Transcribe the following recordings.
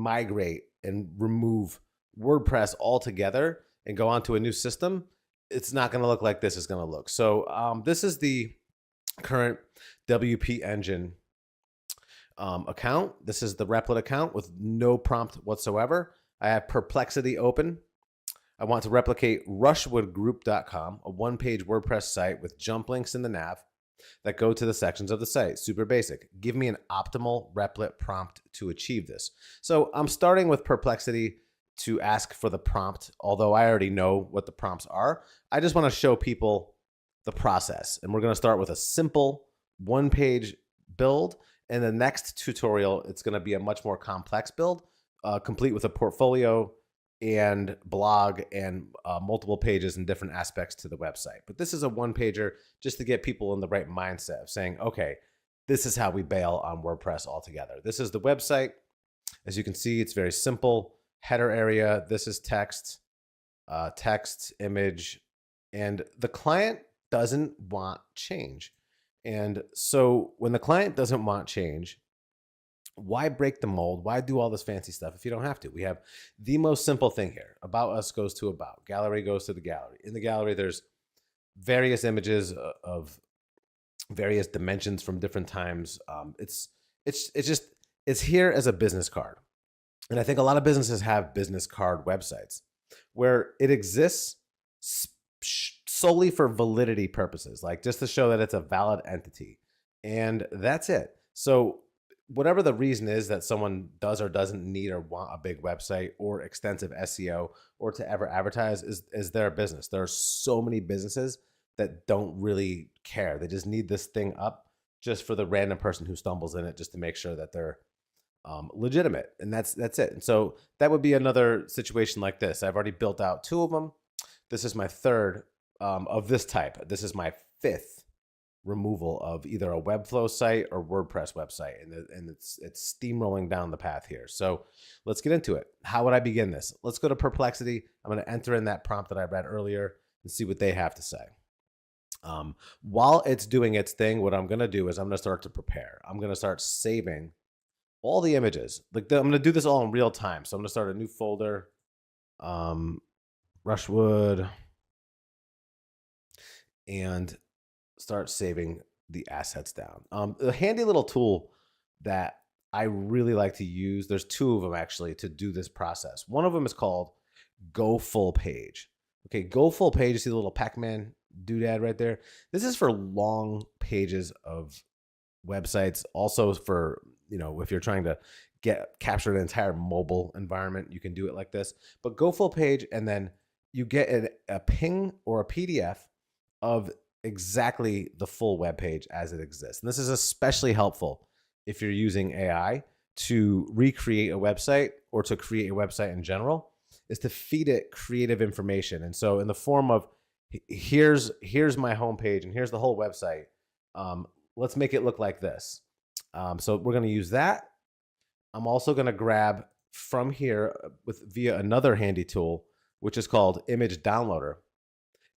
migrate and remove WordPress altogether and go onto a new system, it's not going to look like this is going to look. So this is the current WP Engine account. This is the Replit account with no prompt whatsoever. I have Perplexity open. I want to replicate rushwoodgroup.com, a one-page WordPress site with jump links in the nav that go to the sections of the site. Super basic. Give me an optimal Replit prompt to achieve this. So I'm starting with Perplexity to ask for the prompt, although I already know what the prompts are. I just want to show people the process. And we're going to start with a simple one-page build. And the next tutorial, it's going to be a much more complex build, complete with a portfolio and blog and multiple pages and different aspects to the website. But this is a one-pager just to get people in the right mindset of saying, okay, this is how we bail on WordPress altogether. This is the website. As you can see, it's very simple. Header area, this is text, text, image, and the client doesn't want change. And so when the client doesn't want change, why break the mold? Why do all this fancy stuff if you don't have to? We have the most simple thing here. About us goes to about. Gallery goes to the gallery. In the gallery, there's various images of various dimensions from different times. It's here as a business card. And I think a lot of businesses have business card websites where it exists solely for validity purposes, like just to show that it's a valid entity. And that's it. So whatever the reason is that someone does or doesn't need or want a big website or extensive SEO or to ever advertise is their business. There are so many businesses that don't really care. They just need this thing up just for the random person who stumbles in it, just to make sure that they're legitimate. And that's it. And so that would be another situation like this. I've already built out 2 of them. This is my 3rd of this type. This is my 5th removal of either a Webflow site or WordPress website. And it's steamrolling down the path here. So let's get into it. How would I begin this? Let's go to Perplexity. I'm going to enter in that prompt that I read earlier and see what they have to say. While it's doing its thing, what I'm going to do is I'm going to start to prepare. I'm going to start saving all the images. I'm going to do this all in real time. So I'm going to start a new folder, Rushwood, and start saving the assets down. A handy little tool that I really like to use, there's 2 of them actually to do this process. One of them is called Go Full Page. Okay, Go Full Page, you see the little Pac-Man doodad right there? This is for long pages of websites. Also for, if you're trying to capture an entire mobile environment, you can do it like this. But Go Full Page, and then you get a ping or a PDF of exactly the full web page as it exists. And this is especially helpful if you're using AI to recreate a website or to create a website in general, is to feed it creative information. And so in the form of, here's my homepage and here's the whole website. Let's make it look like this. So we're going to use that. I'm also going to grab from here via another handy tool, which is called Image Downloader.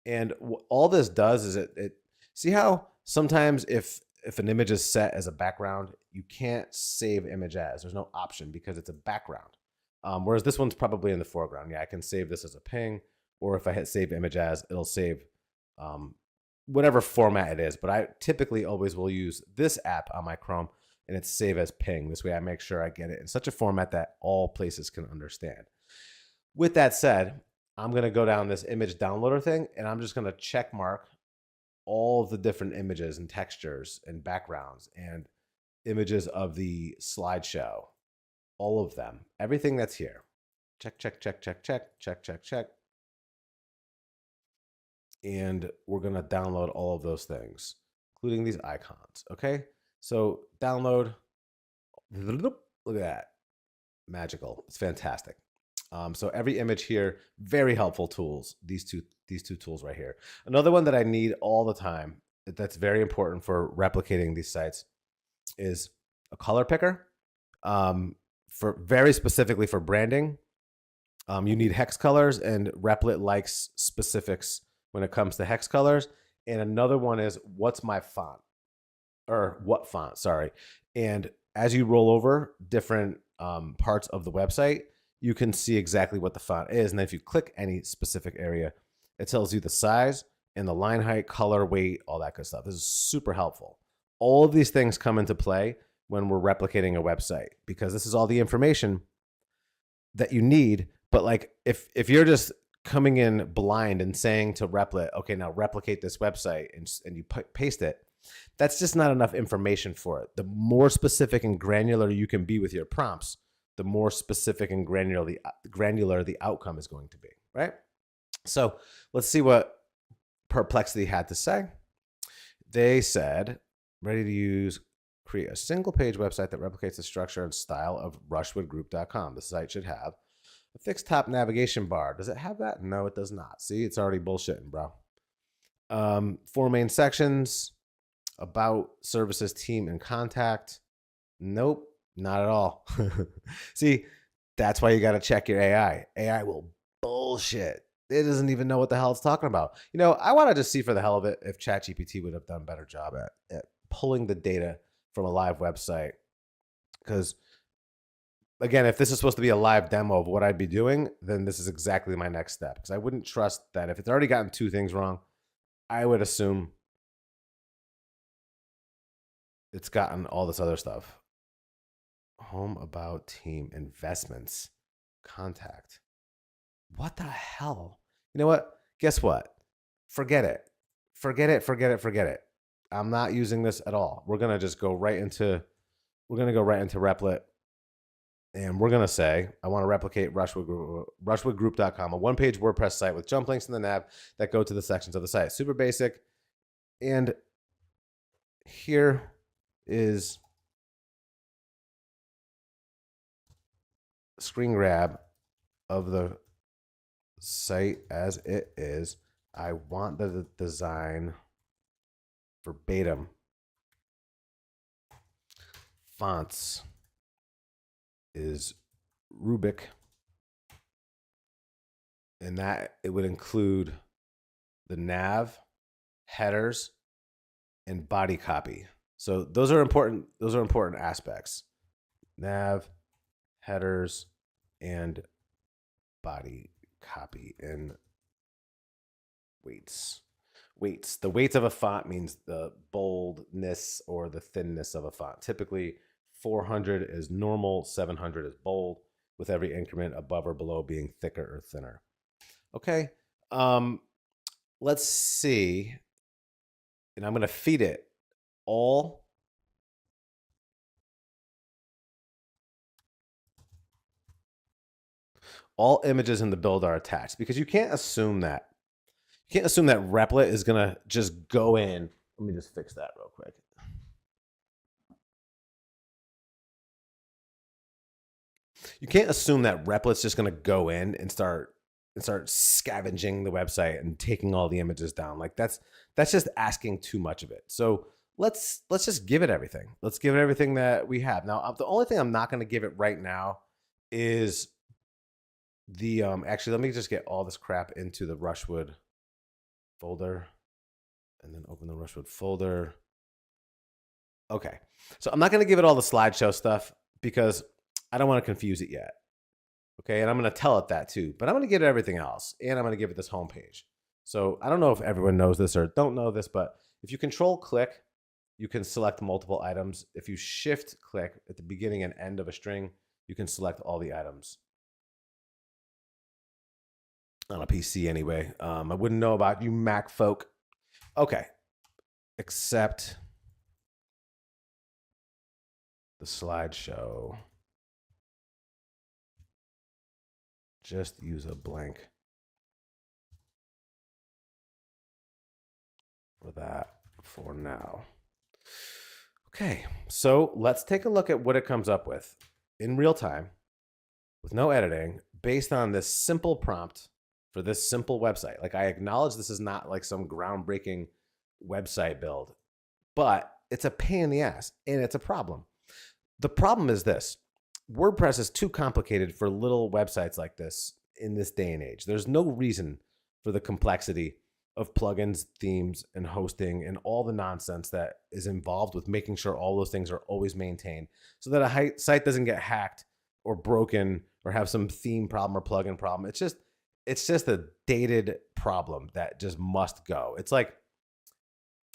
And all this does is it see how sometimes if an image is set as a background, you can't save image as. There's no option because it's a background. Whereas this one's probably in the foreground. Yeah, I can save this as a ping, or if I hit save image as, it'll save whatever format it is. But I typically always will use this app on my Chrome, and it's save as ping. This way I make sure I get it in such a format that all places can understand. With that said, I'm going to go down this image downloader thing, and I'm just going to check mark all the different images and textures and backgrounds and images of the slideshow, all of them, everything that's here. Check, check, check, check, check, check, check, check. And we're going to download all of those things, including these icons. Okay. So download, look at that. Magical. It's fantastic. So every image here, very helpful tools, these two tools right here. Another one that I need all the time that's very important for replicating these sites is a color picker. For very specifically for branding, you need hex colors, and Replit likes specifics when it comes to hex colors. And another one is what's my font, or what font, sorry. And as you roll over different parts of the website, you can see exactly what the font is. And then if you click any specific area, it tells you the size and the line height, color, weight, all that good stuff. This is super helpful. All of these things come into play when we're replicating a website, because this is all the information that you need. But like if you're just coming in blind and saying to Replit, okay, now replicate this website, and you paste it, that's just not enough information for it. The more specific and granular you can be with your prompts, the more specific and granular the outcome is going to be, right? So let's see what Perplexity had to say. They said, ready to use, create a single page website that replicates the structure and style of rushwoodgroup.com. The site should have a fixed top navigation bar. Does it have that? No, it does not. See, it's already bullshitting, bro. 4 main sections: about, services, team, and contact. Nope, not at all. See, that's why you got to check your AI. AI will bullshit. It doesn't even know what the hell it's talking about. You know, I want to just see for the hell of it if ChatGPT would have done a better job at pulling the data from a live website. Because, again, if this is supposed to be a live demo of what I'd be doing, then this is exactly my next step. Because I wouldn't trust that if it's already gotten 2 things wrong, I would assume it's gotten all this other stuff. Home, about, team, investments, contact. What the hell? You know what? Guess what? Forget it. Forget it. I'm not using this at all. We're going to just go right into, Replit. And we're going to say, I want to replicate rushwoodgroup.com, a 1-page WordPress site with jump links in the nav that go to the sections of the site. Super basic. And here is a screen grab of the site as it is. I want the design verbatim. Fonts is Rubik, and that it would include the nav, headers, and body copy. So those are important. Those are important aspects. Nav, headers, and body copy. And weights. The weights of a font means the boldness or the thinness of a font. Typically, 400 is normal, 700 is bold, with every increment above or below being thicker or thinner. Okay, let's see. And I'm going to feed it all images in the build are attached, because you can't assume that. You can't assume that Replit is going to just go in. Let me just fix that real quick. You can't assume that Replit's just going to go in and start scavenging the website and taking all the images down. Like that's just asking too much of it. So let's just give it everything. Let's give it everything that we have. Now, the only thing I'm not going to give it right now is the actually, let me just get all this crap into the Rushwood folder and then open the Rushwood folder. Okay, so I'm not going to give it all the slideshow stuff because I don't want to confuse it yet. Okay, and I'm going to tell it that too, but I'm going to give it everything else, and I'm going to give it this home page. So I don't know if everyone knows this or don't know this, but if you control click, you can select multiple items. If you shift click at the beginning and end of a string, you can select all the items. On a PC anyway. I wouldn't know about you Mac folk. Okay. Except the slideshow. Just use a blank for that for now. Okay, so let's take a look at what it comes up with in real time with no editing based on this simple prompt for this simple website. Like, I acknowledge this is not like some groundbreaking website build, but it's a pain in the ass and it's a problem. The problem is this: WordPress is too complicated for little websites like this in this day and age. There's no reason for the complexity of plugins, themes, and hosting and all the nonsense that is involved with making sure all those things are always maintained so that a site doesn't get hacked or broken or have some theme problem or plugin problem. It's just a dated problem that just must go. It's like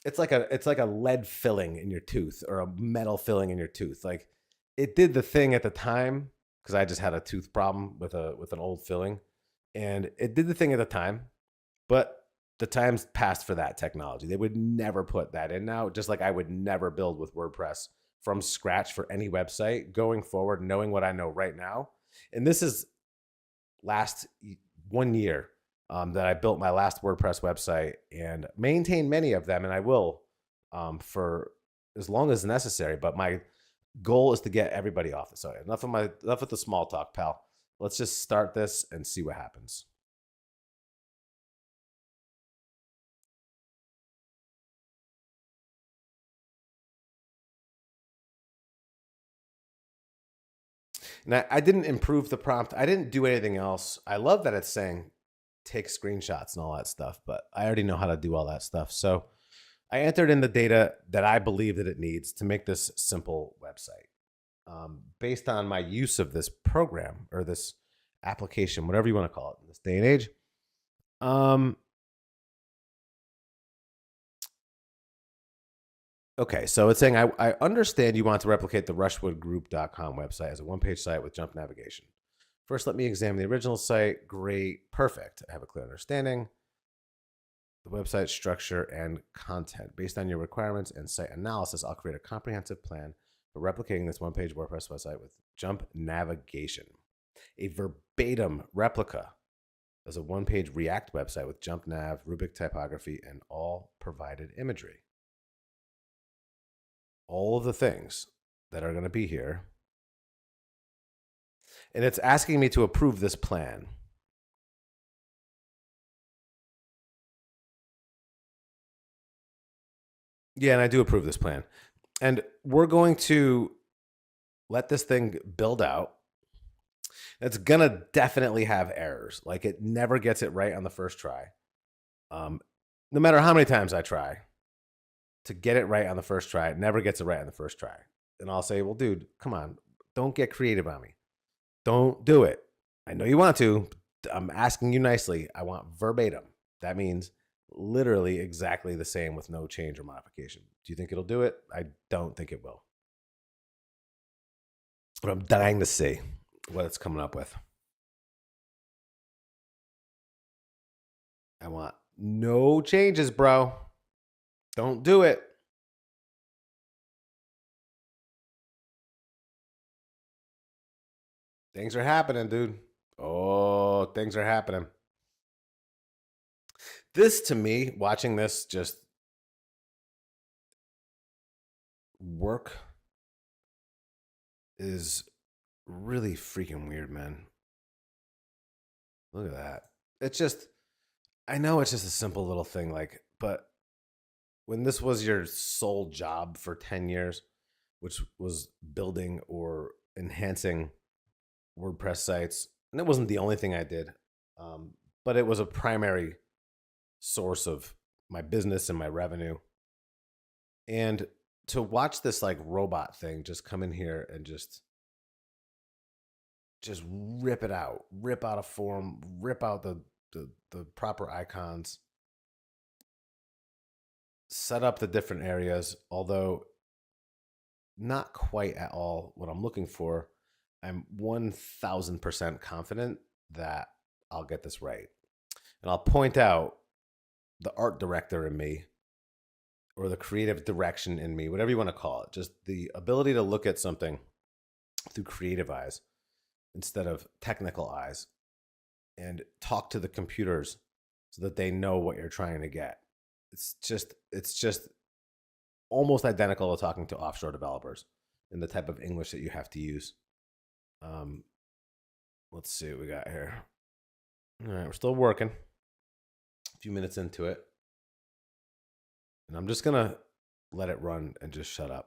a lead filling in your tooth or a metal filling in your tooth. Like it did the thing at the time because I just had a tooth problem with an old filling, and it did the thing at the time, but the time's passed for that technology. They would never put that in now, just like I would never build with WordPress from scratch for any website going forward, knowing what I know right now. And this is last 1 year that I built my last WordPress website and maintain many of them, and I will for as long as necessary. But my goal is to get everybody off the site. Enough with the small talk, pal. Let's just start this and see what happens. And I didn't improve the prompt. I didn't do anything else. I love that it's saying take screenshots and all that stuff, but I already know how to do all that stuff. So I entered in the data that I believe that it needs to make this simple website. Based on my use of this program or this application, whatever you want to call it in this day and age. Okay, so it's saying, I understand you want to replicate the rushwoodgroup.com website as a one-page site with jump navigation. First, let me examine the original site. Great, perfect. I have a clear understanding. The website structure and content. Based on your requirements and site analysis, I'll create a comprehensive plan for replicating this one-page WordPress website with jump navigation. A verbatim replica as a one-page React website with jump nav, rubric typography, and all provided imagery. All of the things that are going to be here. And it's asking me to approve this plan. Yeah, and I do approve this plan. And we're going to let this thing build out. It's going to definitely have errors. Like it never gets it right on the first try. No matter how many times I try to get it right on the first try, it never gets it right on the first try. And I'll say, well, dude, come on. Don't get creative on me. Don't do it. I know you want to. I'm asking you nicely. I want verbatim. That means literally exactly the same with no change or modification. Do you think it'll do it? I don't think it will. But I'm dying to see what it's coming up with. I want no changes, bro. Don't do it. Things are happening, dude. Oh, things are happening. This, to me, watching this just work is really freaking weird, man. Look at that. It's just, I know it's just a simple little thing, like, but when this was your sole job for 10 years, which was building or enhancing WordPress sites, and it wasn't the only thing I did, but it was a primary source of my business and my revenue. And to watch this like robot thing just come in here and just rip it out, rip out a form, rip out the proper icons, set up the different areas, although not quite at all what I'm looking for. I'm 1000% confident that I'll get this right. And I'll point out the art director in me, or the creative direction in me, whatever you want to call it, just the ability to look at something through creative eyes instead of technical eyes and talk to the computers so that they know what you're trying to get. It's just almost identical to talking to offshore developers and the type of English that you have to use. Let's see what we got here. All right, we're still working. A few minutes into it. And I'm just going to let it run and just shut up.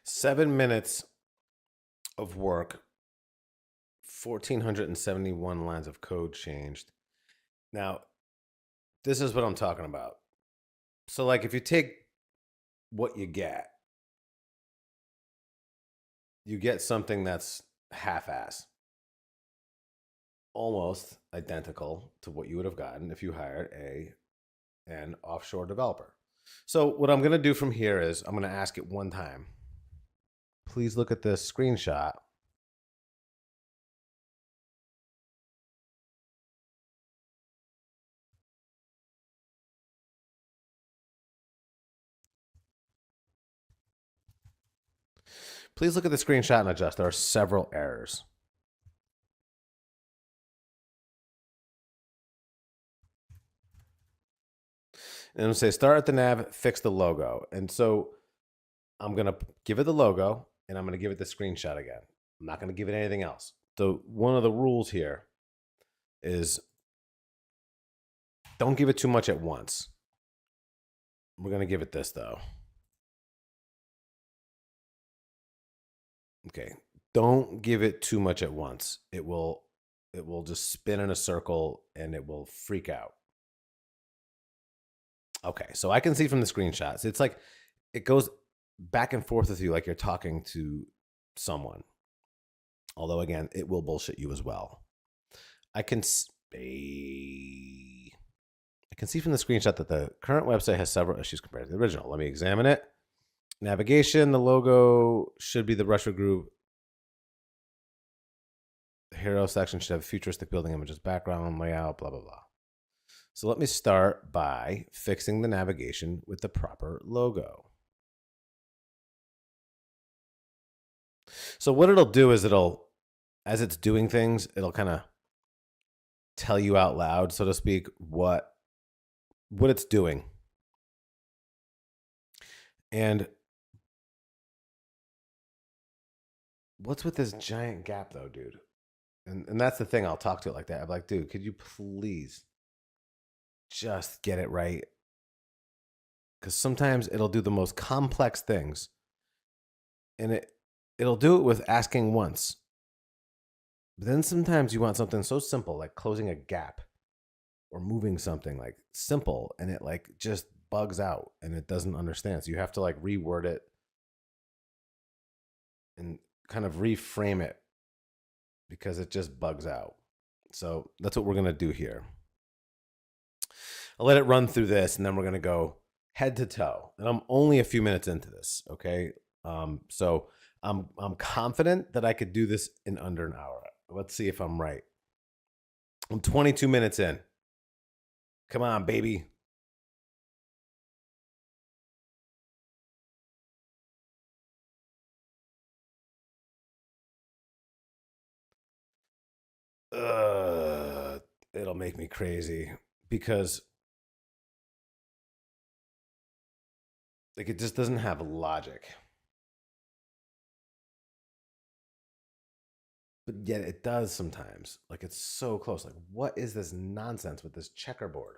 7 minutes of work, 1,471 lines of code changed. Now, this is what I'm talking about. So, like, if you take what you get something that's half-ass, almost identical to what you would have gotten if you hired an offshore developer. So what I'm going to do from here is I'm going to ask it one time. Please look at this screenshot. Please look at the screenshot and adjust. There are several errors. And I'm going to say start at the nav, fix the logo. And so I'm going to give it the logo and I'm going to give it the screenshot again. I'm not going to give it anything else. So one of the rules here is don't give it too much at once. We're going to give it this though. Okay. Don't give it too much at once. It will just spin in a circle and it will freak out. Okay, so I can see from the screenshots, it's like it goes back and forth with you like you're talking to someone. Although, again, it will bullshit you as well. I can see from the screenshot that the current website has several issues compared to the original. Let me examine it. Navigation, the logo should be the Russia group. The hero section should have futuristic building images, background, layout, blah, blah, blah. So let me start by fixing the navigation with the proper logo. So what it'll do is as it's doing things, it'll kind of tell you out loud, so to speak, what it's doing. And what's with this giant gap though, dude? And that's the thing, I'll talk to it like that. I'm like, dude, could you please just get it right? Because sometimes it'll do the most complex things and it'll do it with asking once. But then sometimes you want something so simple like closing a gap or moving something like simple, and it like just bugs out and it doesn't understand. So you have to like reword it and kind of reframe it because it just bugs out. So that's what we're going to do here. I'll let it run through this and then we're going to go head to toe. And I'm only a few minutes into this, okay? So I'm confident that I could do this in under an hour. Let's see if I'm right. I'm 22 minutes in. Come on, baby. It'll make me crazy because like it just doesn't have logic. But yet it does sometimes. Like it's so close. Like what is this nonsense with this checkerboard?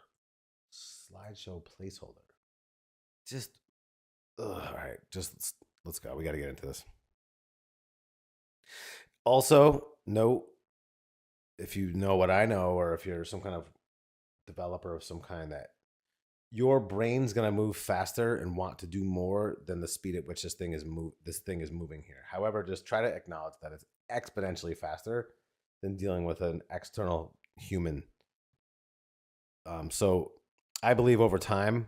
Slideshow placeholder. Just all right, just let's go. We got to get into this. Also, note if you know what I know, or if you're some kind of developer of some kind, that your brain's gonna move faster and want to do more than the speed at which this thing is moving here. However, just try to acknowledge that it's exponentially faster than dealing with an external human. So I believe over time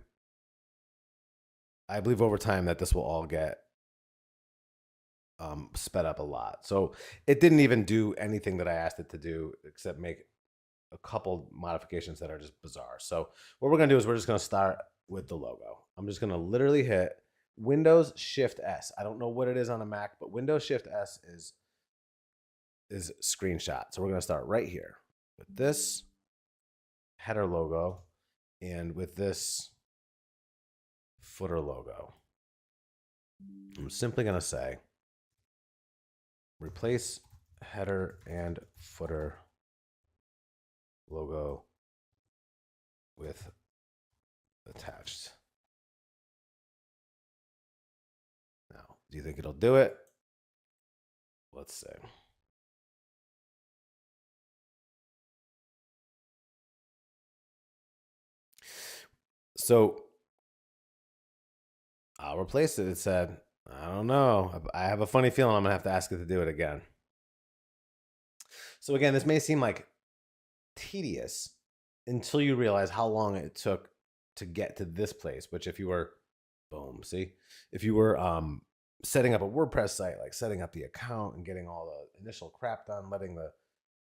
that this will all get sped up a lot. So it didn't even do anything that I asked it to do except make a couple modifications that are just bizarre. So what we're going to do is we're just going to start with the logo. I'm just going to literally hit Windows Shift S. I don't know what it is on a Mac, but Windows Shift S is screenshot. So we're going to start right here with this header logo and with this footer logo. I'm simply going to say replace header and footer logo with attached. Now, Do you think it'll do it? Let's see. So I'll replace it. It said, I don't know. I have a funny feeling I'm going to have to ask it to do it again. So again, this may seem like tedious until you realize how long it took to get to this place, which if you were, boom, see, if you were setting up a WordPress site, like setting up the account and getting all the initial crap done, letting the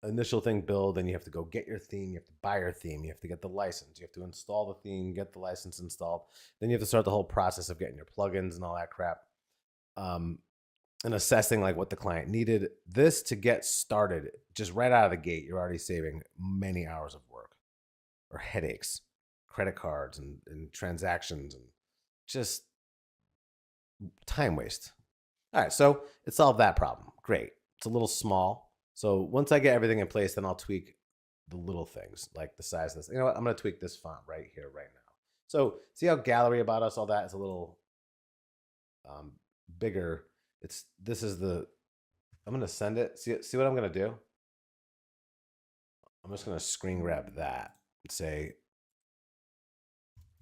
initial thing build, and you have to go get your theme, you have to buy your theme, you have to get the license, you have to install the theme, get the license installed, then you have to start the whole process of getting your plugins and all that crap, and assessing like what the client needed. This to get started, just right out of the gate, you're already saving many hours of work or headaches, credit cards and transactions, and just time waste. All right, so it solved that problem. Great. It's a little small. So once I get everything in place, then I'll tweak the little things like the size of this. You know what? I'm going to tweak this font right here, right now. So see how gallery about us, all that is a little bigger. This is the, I'm going to send it. See what I'm going to do? I'm just going to screen grab that and say,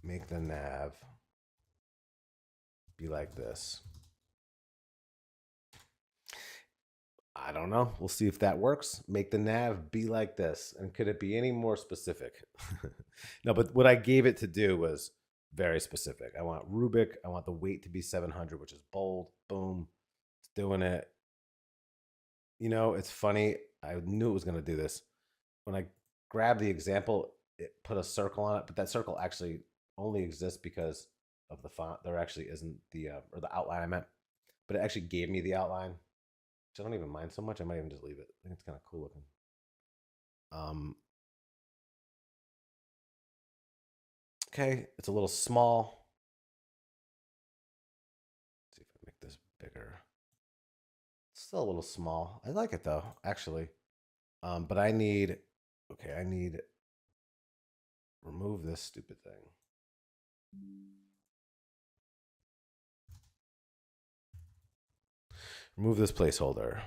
make the nav be like this. I don't know. We'll see if that works. Make the nav be like this. And could it be any more specific? No, but what I gave it to do was very specific. I want Rubik. I want the weight to be 700, which is bold. Boom. It's doing it. You know, it's funny. I knew it was going to do this. When I grabbed the example, it put a circle on it, but that circle actually only exists because of the font. There actually isn't the, or the outline I meant, but it actually gave me the outline. I don't even mind so much. I might even just leave it. I think it's kind of cool looking. Okay, it's a little small. Let's see if I make this bigger. It's still a little small. I like it though, actually. But I need, okay, I need, remove this stupid thing. Remove this placeholder.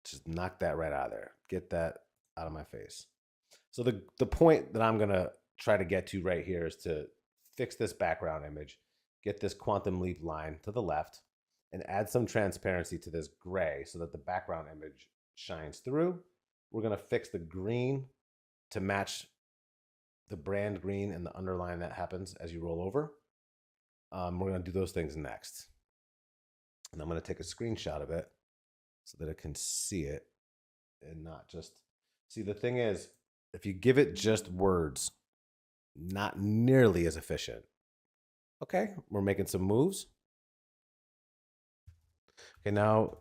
Just knock that right out of there. Get that out of my face. So the point that I'm going to try to get to right here is to fix this background image, get this quantum leap line to the left, and add some transparency to this gray so that the background image shines through. We're going to fix the green to match the brand green and the underline that happens as you roll over. We're going to do those things next. And I'm going to take a screenshot of it so that it can see it and not just see. The thing is, if you give it just words, not nearly as efficient. Okay, we're making some moves. Okay, now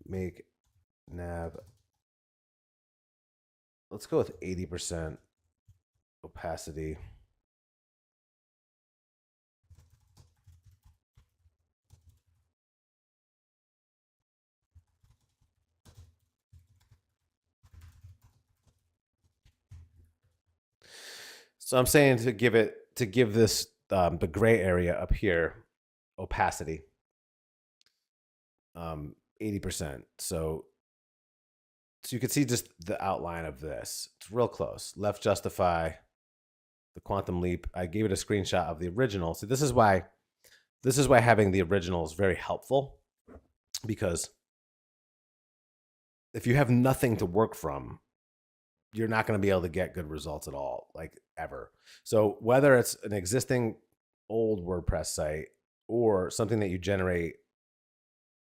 make nav. Let's go with 80% opacity. So I'm saying to give this the gray area up here opacity 80%. So you can see just the outline of this. It's real close. Left justify, the quantum leap. I gave it a screenshot of the original. So this is why having the original is very helpful, because if you have nothing to work from, you're not going to be able to get good results at all, like ever. So whether it's an existing old WordPress site or something that you generate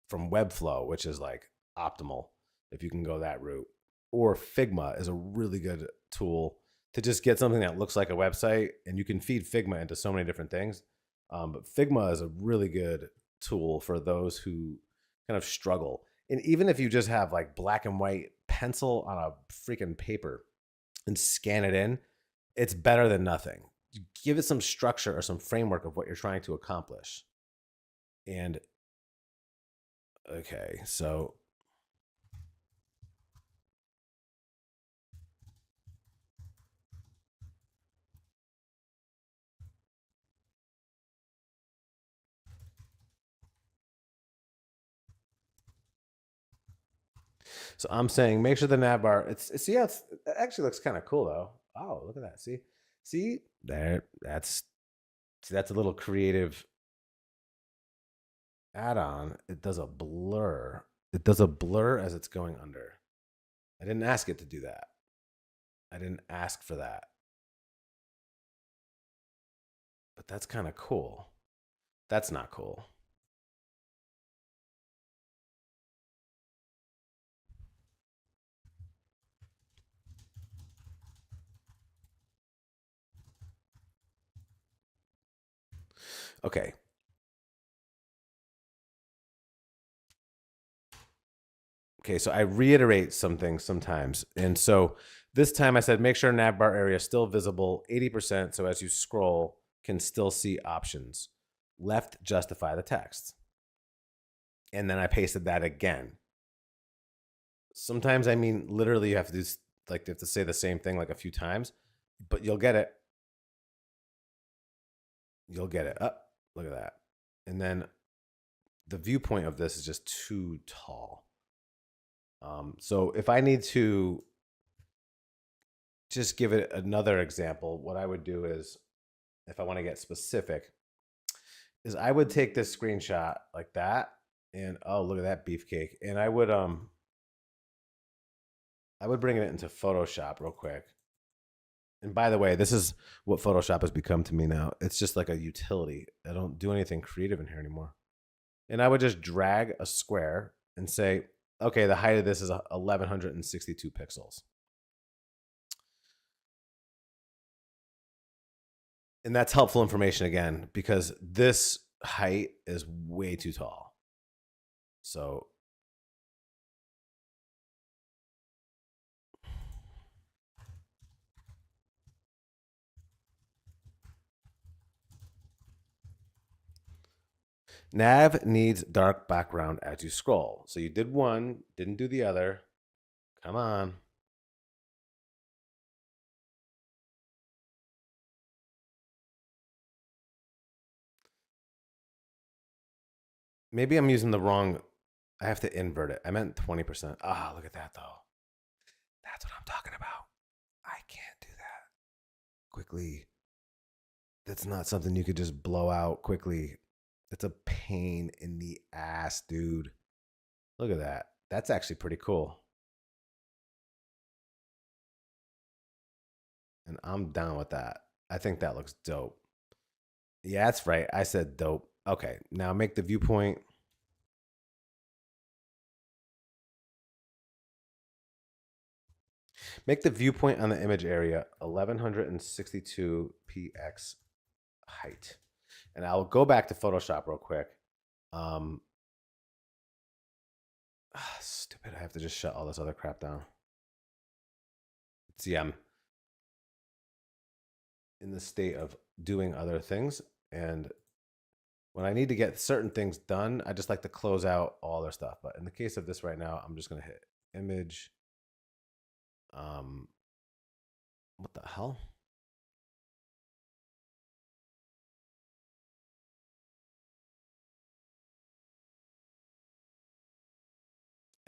from Webflow, which is like optimal if you can go that route, or Figma is a really good tool to just get something that looks like a website, and you can feed Figma into so many different things. But Figma is a really good tool for those who kind of struggle. And even if you just have like black and white pencil on a freaking paper and scan it in, it's better than nothing. Give it some structure or some framework of what you're trying to accomplish. And okay, so So I'm saying make sure the nav bar. It actually looks kind of cool though. Oh, look at that. See there. That's a little creative add-on. It does a blur. It does a blur as it's going under. I didn't ask it to do that. I didn't ask for that. But that's kind of cool. That's not cool. Okay. Okay, so I reiterate some things sometimes. And so this time I said make sure navbar area is still visible 80%, so as you scroll can still see options. Left justify the text. And then I pasted that again. Sometimes I mean literally you have to do like you have to say the same thing like a few times, but you'll get it. You'll get it. Up. Look at that. And then the viewpoint of this is just too tall. So if I need to just give it another example, what I would do is, if I want to get specific, is I would take this screenshot like that, and oh, look at that beefcake, and I would bring it into Photoshop real quick. And by the way, this is what Photoshop has become to me now. It's just like a utility. I don't do anything creative in here anymore. And I would just drag a square and say, okay, the height of this is 1162 pixels. And that's helpful information again, because this height is way too tall. So nav needs dark background as you scroll. So you did one, didn't do the other. Come on. Maybe I'm using the wrong, I have to invert it. I meant 20%. Ah, look at that though. That's what I'm talking about. I can't do that quickly. That's not something you could just blow out quickly. It's a pain in the ass, dude. Look at that. That's actually pretty cool. And I'm down with that. I think that looks dope. Yeah, that's right. I said dope. Okay, now make the viewpoint. Make the viewpoint on the image area 1162 px height. And I'll go back to Photoshop real quick. Stupid. I have to just shut all this other crap down. See, I'm in the state of doing other things. And when I need to get certain things done, I just like to close out all their stuff. But in the case of this right now, I'm just going to hit image. What the hell?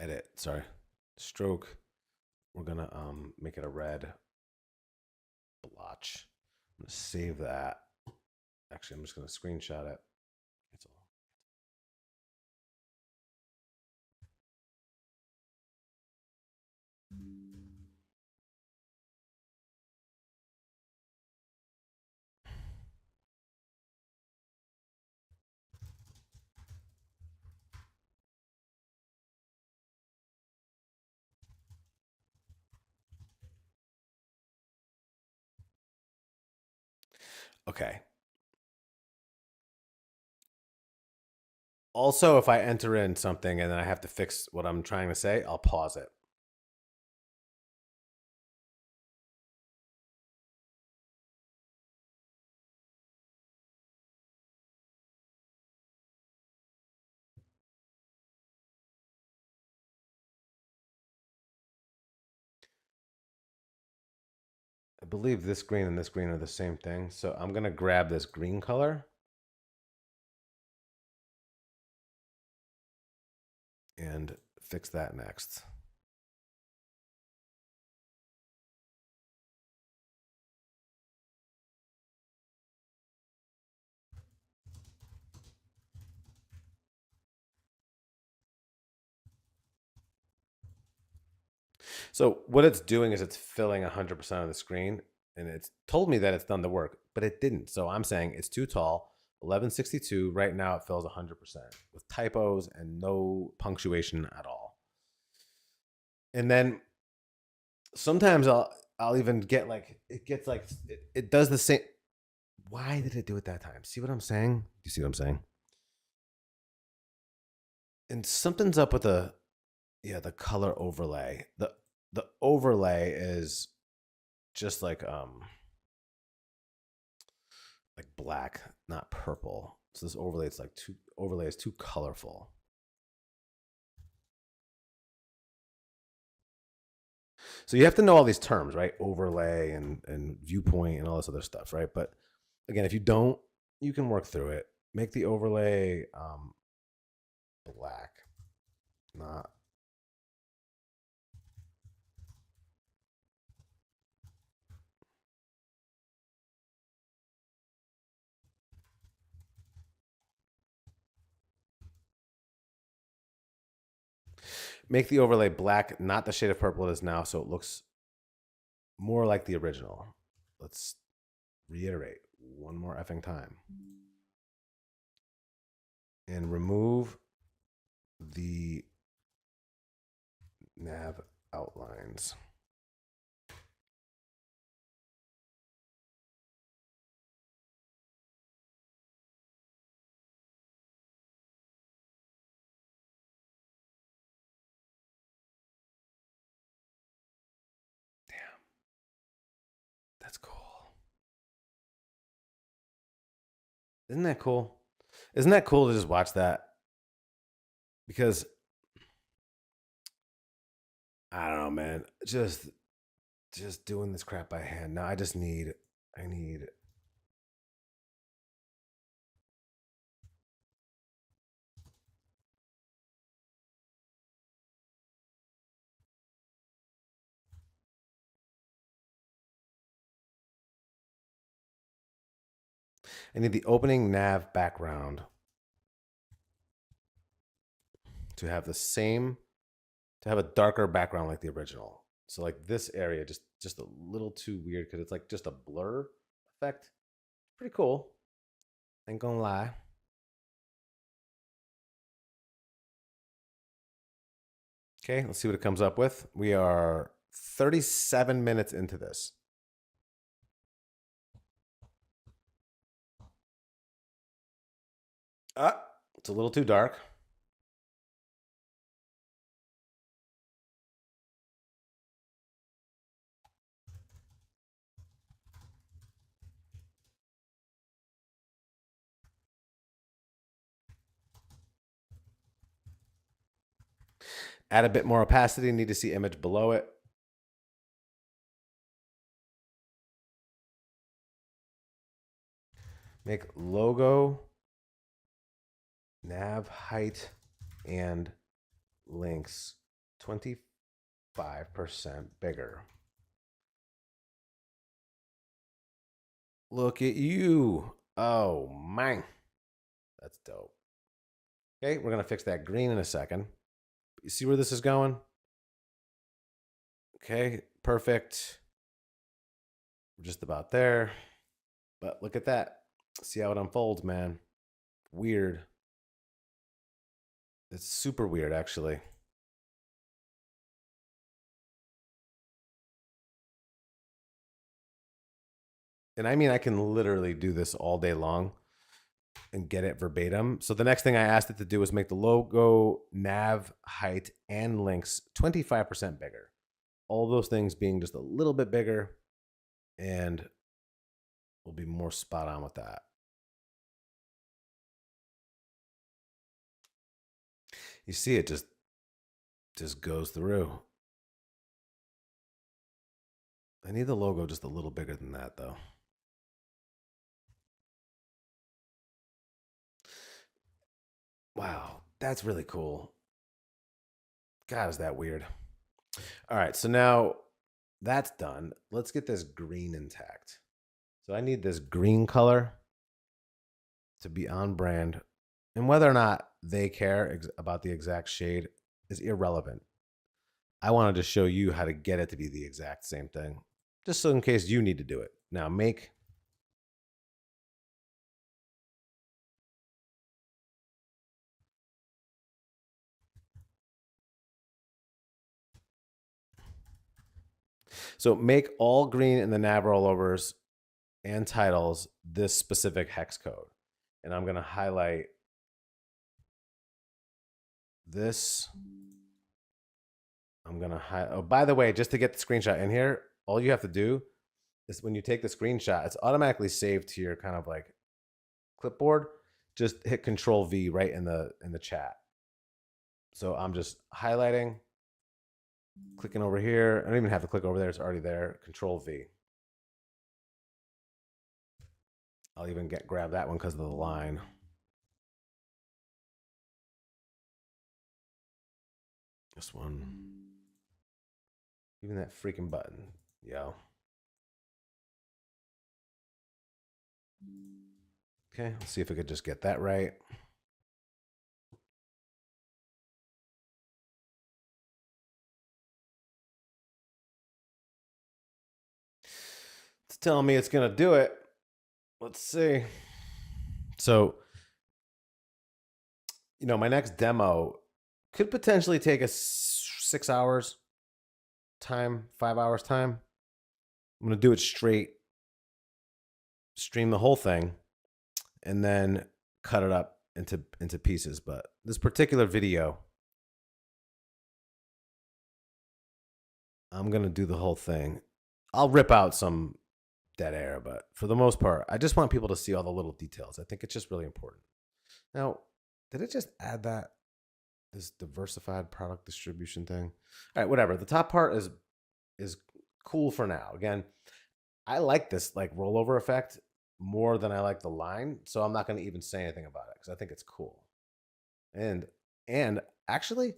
Edit, sorry. Stroke. We're going to make it a red blotch. I'm going to save that. Actually, I'm just going to screenshot it. Cancel. Okay. Also, if I enter in something and then I have to fix what I'm trying to say, I'll pause it. I believe this green and this green are the same thing. So I'm going to grab this green color and fix that next. So what it's doing is it's filling 100% of the screen, and it's told me that it's done the work, but it didn't. So I'm saying it's too tall. 1162 right now it fills 100% with typos and no punctuation at all. And then sometimes I'll even get like it gets like it does the same. Why did it do it that time? See what I'm saying? Do you see what I'm saying? And something's up with the color overlay. The overlay is just like black, not purple. So this overlay it's like too overlay is too colorful. So you have to know all these terms, right? Overlay and viewpoint and all this other stuff, right? But again, if you don't, you can work through it. Make the overlay black, not make the overlay black, not the shade of purple it is now, so it looks more like the original. Let's reiterate one more effing time. And remove the nav outlines. Damn. That's cool. Isn't that cool? Isn't that cool to just watch that? Because I don't know, man. Just doing this crap by hand. Now I need the opening nav background to have the same, to have a darker background like the original. So like this area just a little too weird because it's like just a blur effect. Pretty cool. Ain't gonna lie. Okay, let's see what it comes up with. We are 37 minutes into this. It's a little too dark. Add a bit more opacity. Need to see image below it. Make logo, nav height, and links 25% bigger. Look at you. Oh, man. That's dope. Okay, we're going to fix that green in a second. You see where this is going? Okay, perfect. We're just about there. But look at that. See how it unfolds, man. Weird. It's super weird, actually. And I mean, I can literally do this all day long and get it verbatim. So the next thing I asked it to do was make the logo, nav height, and links 25% bigger. All those things being just a little bit bigger, and we'll be more spot on with that. You see it just goes through. I need the logo just a little bigger than that, though. Wow, that's really cool. God, is that weird. All right, so now that's done. Let's get this green intact. So I need this green color to be on brand. And whether or not they care about the exact shade is irrelevant. I wanted to show you how to get it to be the exact same thing, just so in case you need to do it. Now make all green in the nav rollovers and titles this specific hex code. And I'm going to highlight this. I'm going to highlight, oh, by the way, just to get the screenshot in here, all you have to do is when you take the screenshot, it's automatically saved to your kind of like clipboard. Just hit Control V right in the chat. So I'm just highlighting, clicking over here. I don't even have to click over there. It's already there. Control V. I'll even grab that one because of the line. This one. Even that freaking button. Yo. Okay, let's see if we could just get that right. It's telling me it's going to do it. Let's see. So, you know, my next demo could potentially take us 6 hours time, 5 hours time. I'm going to do it straight, stream the whole thing, and then cut it up into pieces. But this particular video, I'm going to do the whole thing. I'll rip out some dead air, but for the most part, I just want people to see all the little details. I think it's just really important. Now, did it just add this diversified product distribution thing? All right, whatever. The top part is cool for now. Again, I like this like rollover effect more than I like the line, so I'm not going to even say anything about it because I think it's cool. And actually,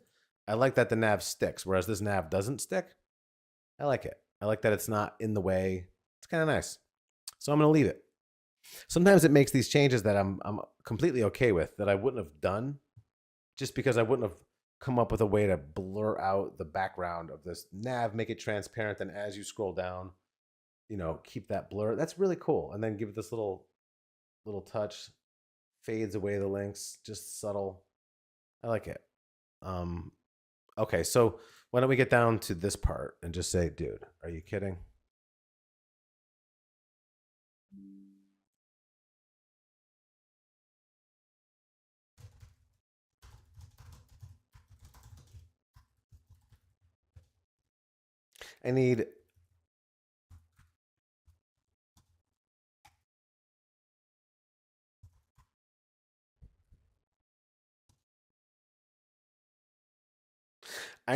I like that the nav sticks, whereas this nav doesn't stick. I like it. I like that it's not in the way. It's kind of nice. So I'm going to leave it. Sometimes it makes these changes that I'm completely okay with that I wouldn't have done just because I wouldn't have come up with a way to blur out the background of this nav, make it transparent. And as you scroll down, you know, keep that blur. That's really cool. And then give it this little touch, fades away the links, just subtle. I like it. Okay, so why don't we get down to this part and just say, dude, are you kidding? I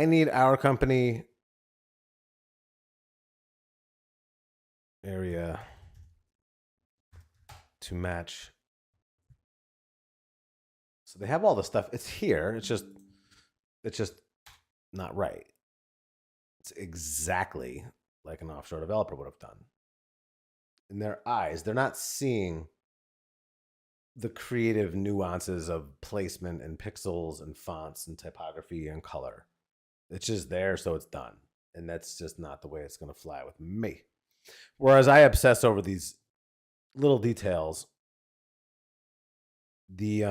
need our company area to match. So they have all the stuff. It's here. It's just not right. It's exactly like an offshore developer would have done. In their eyes, they're not seeing the creative nuances of placement and pixels and fonts and typography and color. It's just there, so it's done. And that's just not the way it's going to fly with me. Whereas I obsess over these little details, the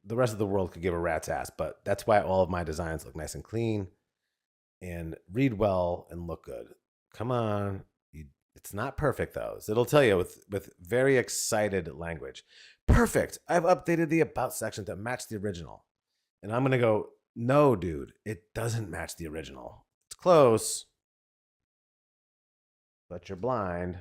rest of the world could give a rat's ass, but that's why all of my designs look nice and clean and read well and look good. Come on. It's not perfect though. So it'll tell you with very excited language. Perfect. I've updated the about section to match the original. And I'm going to go, no, dude, it doesn't match the original. It's close, but you're blind.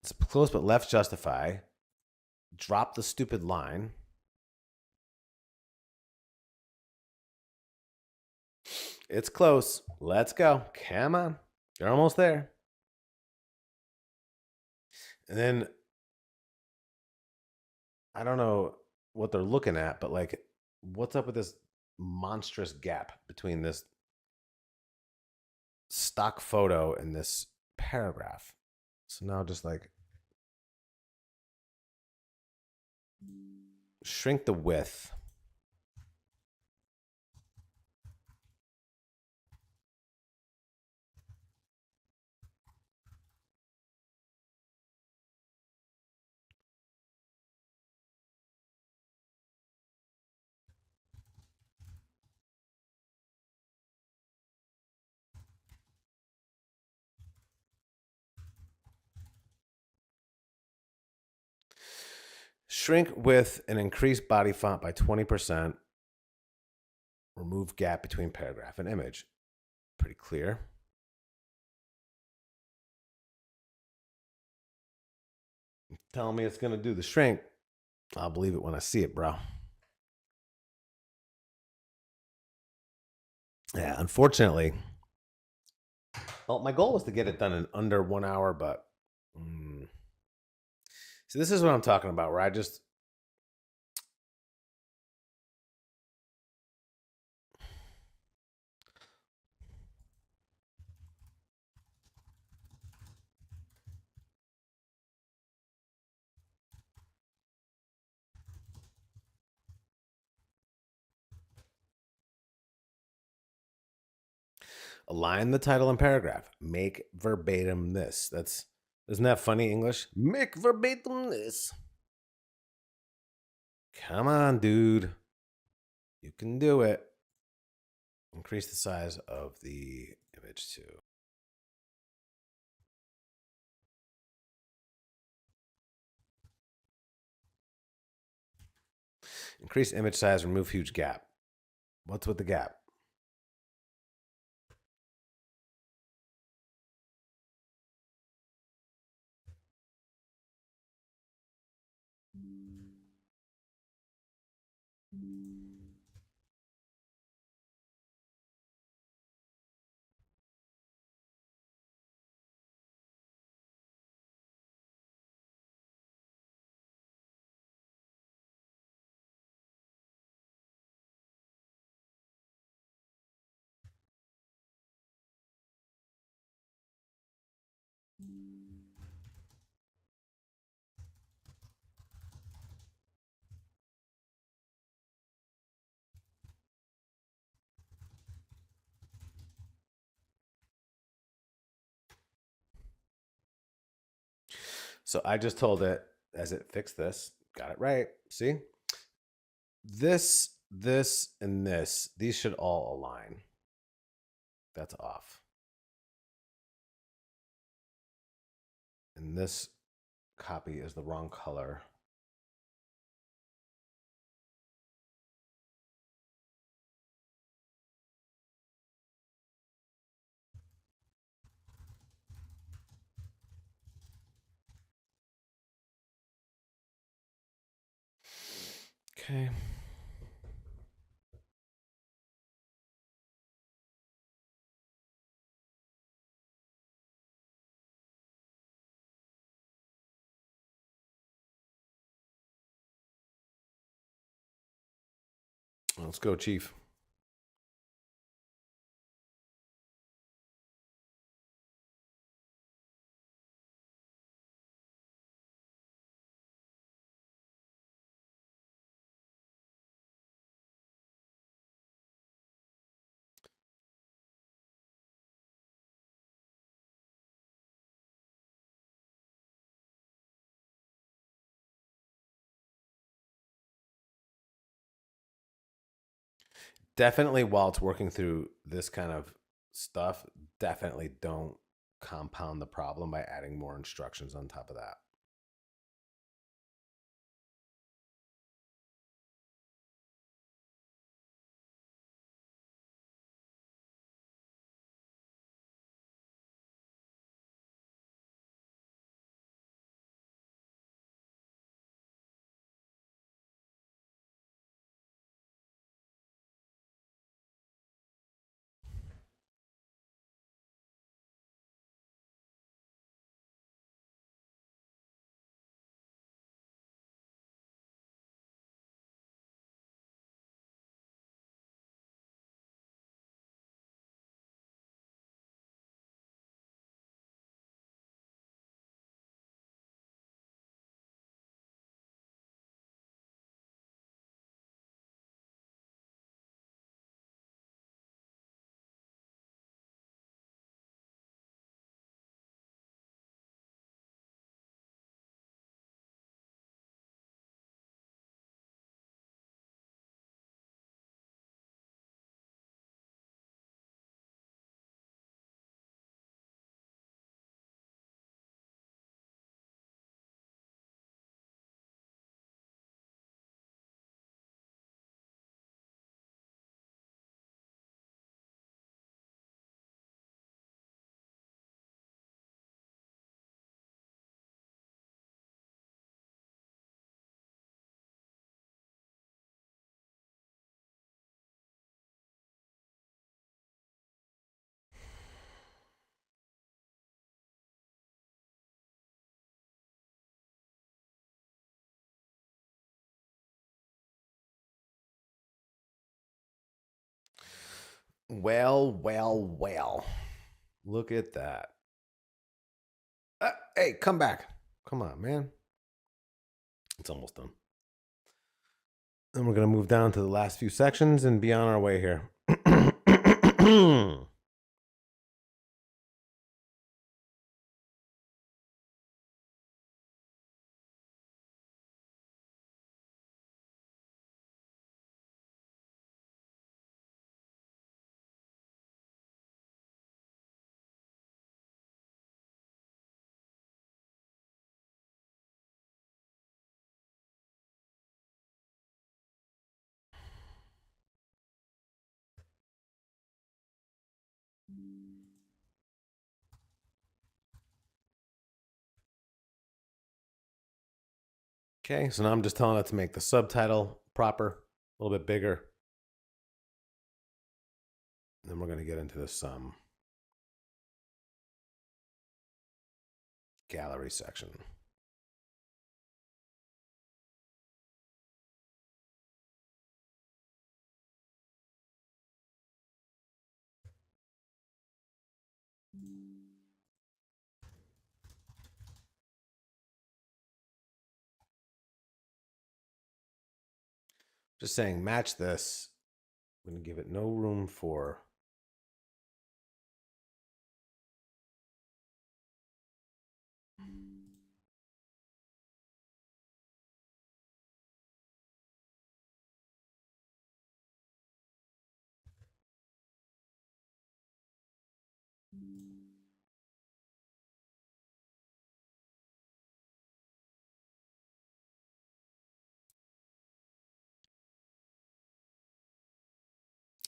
It's close, but left justify. Drop the stupid line. It's close. Let's go. Come on. You're almost there. And then, I don't know what they're looking at, but like, what's up with this monstrous gap between this stock photo and this paragraph? So now just like shrink the width. Shrink width and increase body font by 20%. Remove gap between paragraph and image. Pretty clear. Telling me it's going to do the shrink. I'll believe it when I see it, bro. Yeah, unfortunately. Well, my goal was to get it done in under 1 hour, but so this is what I'm talking about, where I just align the title and paragraph. Make verbatim this. Isn't that funny English? Make verbatim this. Come on, dude. You can do it. Increase the size of the image too. Increase image size, remove huge gap. What's with the gap? So I just told it as it fixed this. Got it right. See? This, and this, these should all align. That's off. And this copy is the wrong color. Okay. Let's go, Chief. Definitely, while it's working through this kind of stuff, definitely don't compound the problem by adding more instructions on top of that. Well, well, well. Look at that. Hey, come back. Come on, man. It's almost done. And we're going to move down to the last few sections and be on our way here. Okay, so now I'm just telling it to make the subtitle proper, a little bit bigger. And then we're going to get into this gallery section. Just saying, match this. I'm going to give it no room for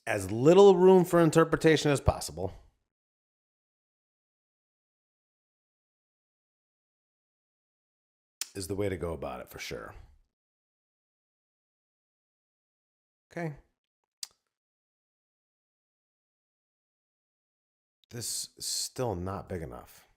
as little room for interpretation as possible. Is the way to go about it for sure. Okay. This is still not big enough.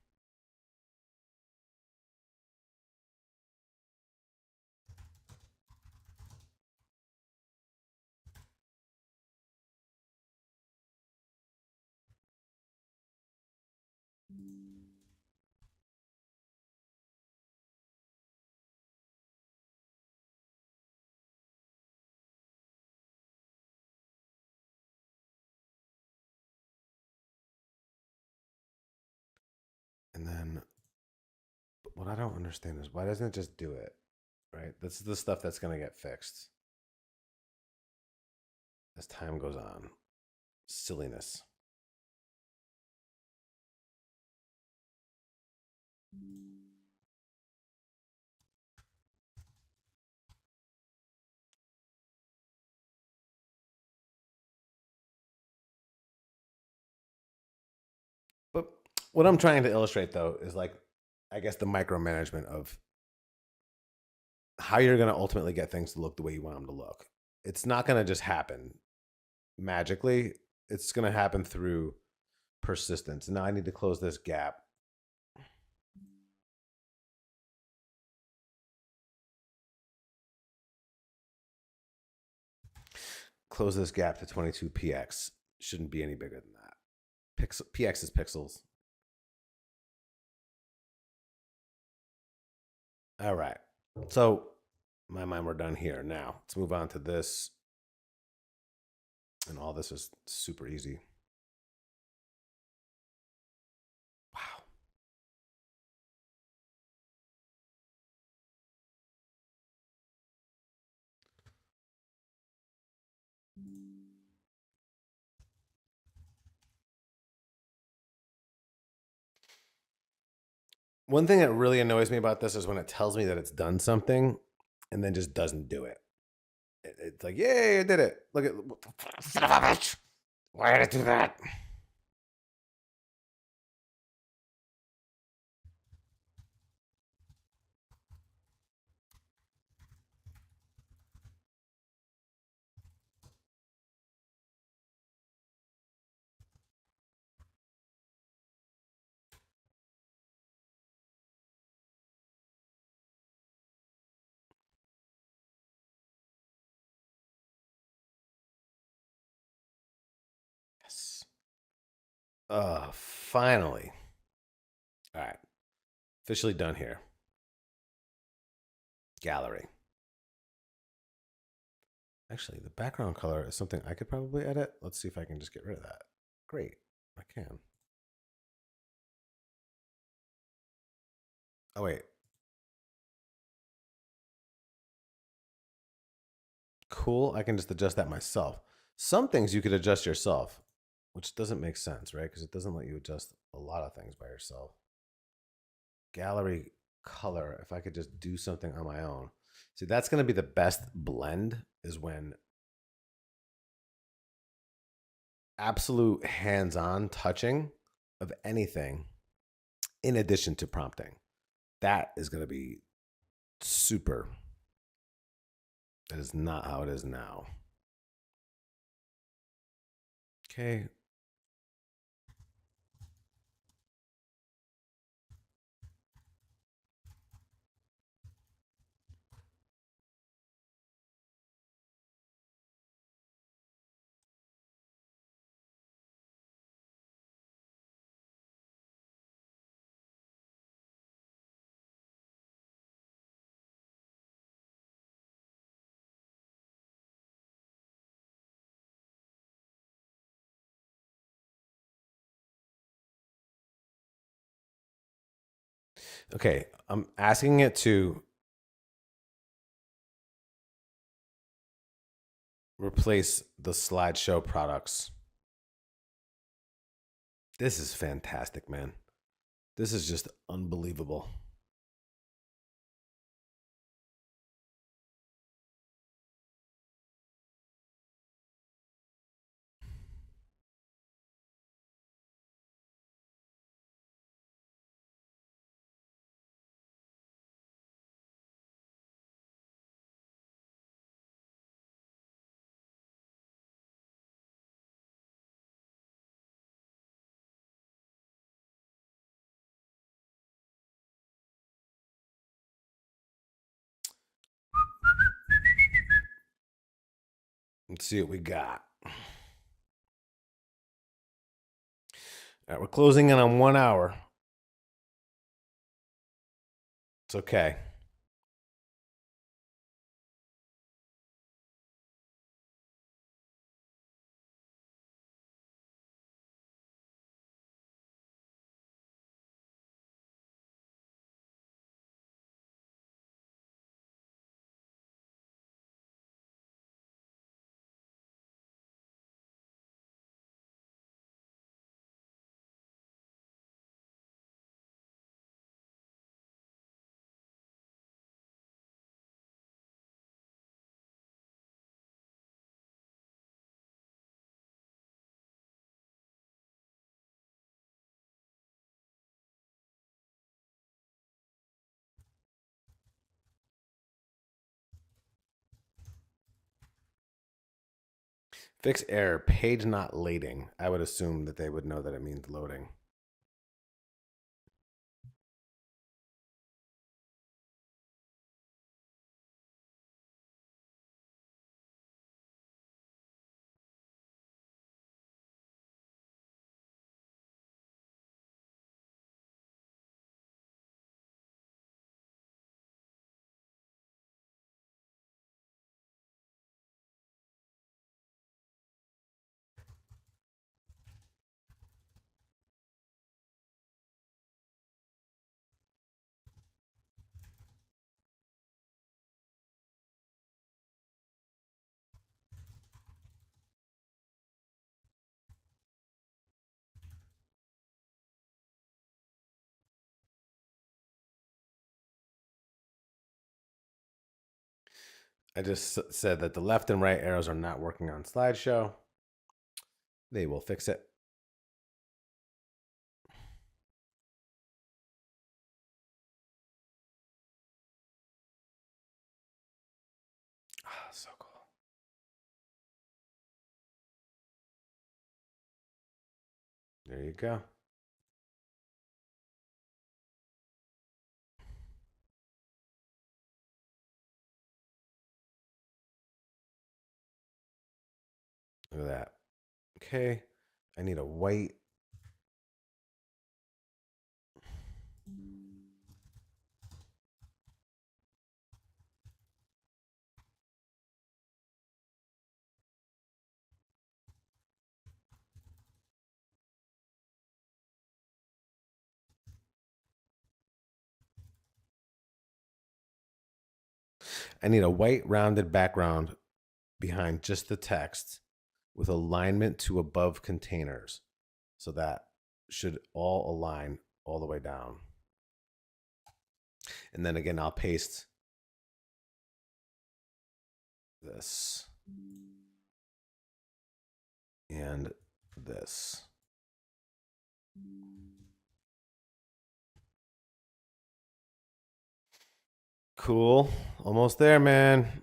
And then what I don't understand is why doesn't it just do it? Right? This is the stuff that's going to get fixed as time goes on. Silliness. But what I'm trying to illustrate, though, is like, I guess, the micromanagement of how you're going to ultimately get things to look the way you want them to look. It's not going to just happen magically. It's going to happen through persistence. Now I need to close this gap. Close this gap to 22px. Shouldn't be any bigger than that. Px is pixels. All right. So, in my mind, we're done here. Now, let's move on to this. And all this is super easy. Wow. One thing that really annoys me about this is when it tells me that it's done something and then just doesn't do it. It's like, yay, I did it. Look at, son of a bitch. Why did I do that? Finally. All right. Officially done here. Gallery. Actually, the background color is something I could probably edit. Let's see if I can just get rid of that. Great. I can. Oh, wait. Cool. I can just adjust that myself. Some things you could adjust yourself, which doesn't make sense, right? Because it doesn't let you adjust a lot of things by yourself. Gallery color, if I could just do something on my own. See, that's going to be the best blend, is when absolute hands-on touching of anything in addition to prompting. That is going to be super. That is not how it is now. Okay. Okay, I'm asking it to replace the slideshow products. This is fantastic, man. This is just unbelievable. Let's see what we got. All right, we're closing in on 1 hour. It's okay. Fix error, page not loading. I would assume that they would know that it means loading. I just said that the left and right arrows are not working on slideshow. They will fix it. So cool. There you go. Look at that. Okay. I need a white I need a white rounded background behind just the text with alignment to above containers. So that should all align all the way down. And then again, I'll paste this and this. Cool. Almost there, man.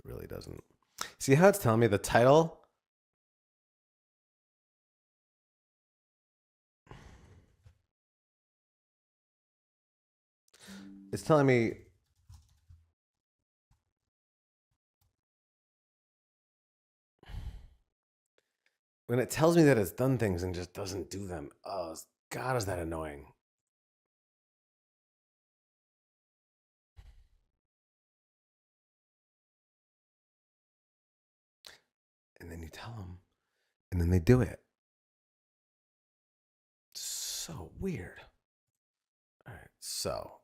It really doesn't. See how it's telling me the title? It's telling me when it tells me that it's done things and just doesn't do them. Oh, God, is that annoying? And then you tell them, and then they do it. So weird. All right, so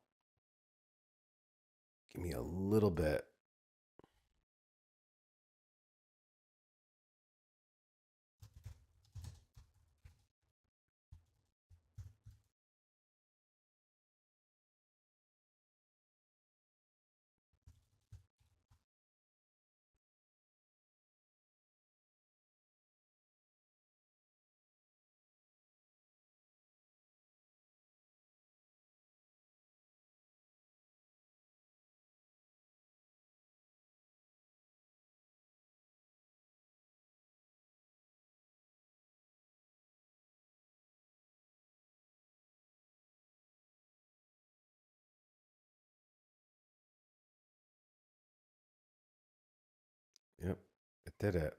give me a little bit. Yep, it did it.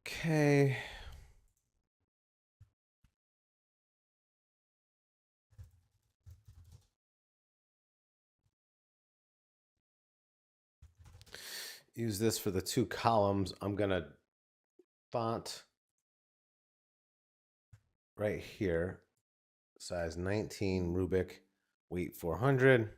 Okay. Use this for the two columns. I'm going to font right here, size 19, Rubik, weight 400.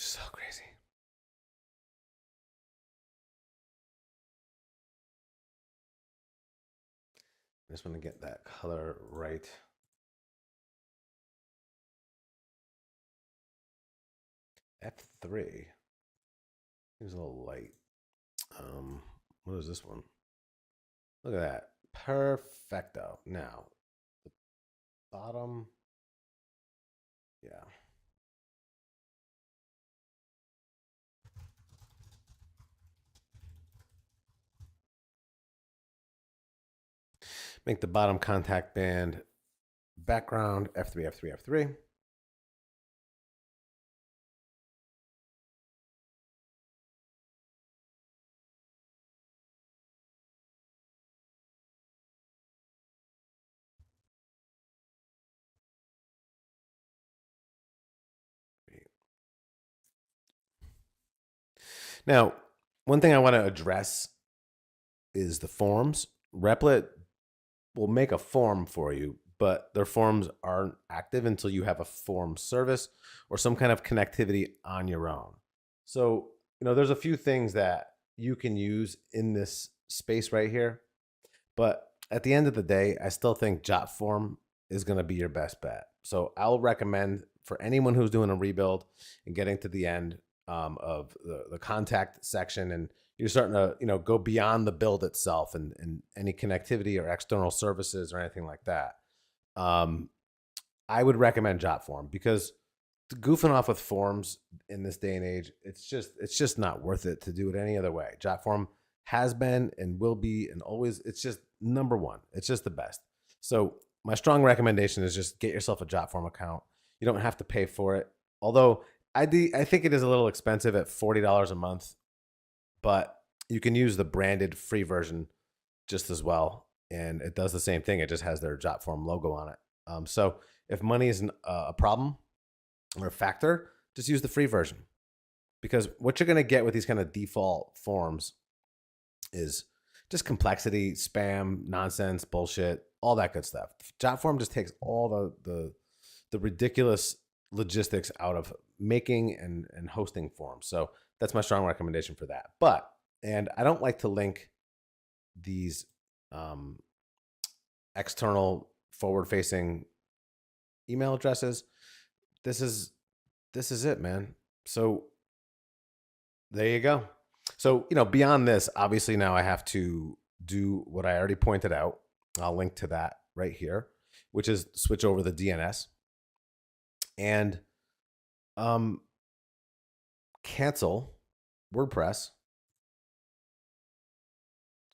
so crazy. I just want to get that color right. F3 seems a little light. What is this one? Look at that. Perfecto. Now, the bottom. Yeah. Make the bottom contact band background F3, F3, F3. Now, one thing I want to address is the forms. Replit will make a form for you, but their forms aren't active until you have a form service or some kind of connectivity on your own. So, there's a few things that you can use in this space right here. But at the end of the day, I still think JotForm is going to be your best bet. So I'll recommend for anyone who's doing a rebuild and getting to the end of the contact section, and you're starting to go beyond the build itself and any connectivity or external services or anything like that. I would recommend JotForm, because goofing off with forms in this day and age, it's just not worth it to do it any other way. JotForm has been and will be and always, it's just number one. It's just the best. So my strong recommendation is just get yourself a JotForm account. You don't have to pay for it. Although I think it is a little expensive at $40 a month, but you can use the branded free version just as well. And it does the same thing. It just has their JotForm logo on it. So if money isn't a problem or a factor, just use the free version. Because what you're going to get with these kind of default forms is just complexity, spam, nonsense, bullshit, all that good stuff. JotForm just takes all the ridiculous logistics out of making and hosting forms. So that's my strong recommendation for that. And I don't like to link these external forward-facing email addresses. This is it, man. So there you go. So, beyond this, obviously now I have to do what I already pointed out. I'll link to that right here, which is switch over the DNS and cancel WordPress,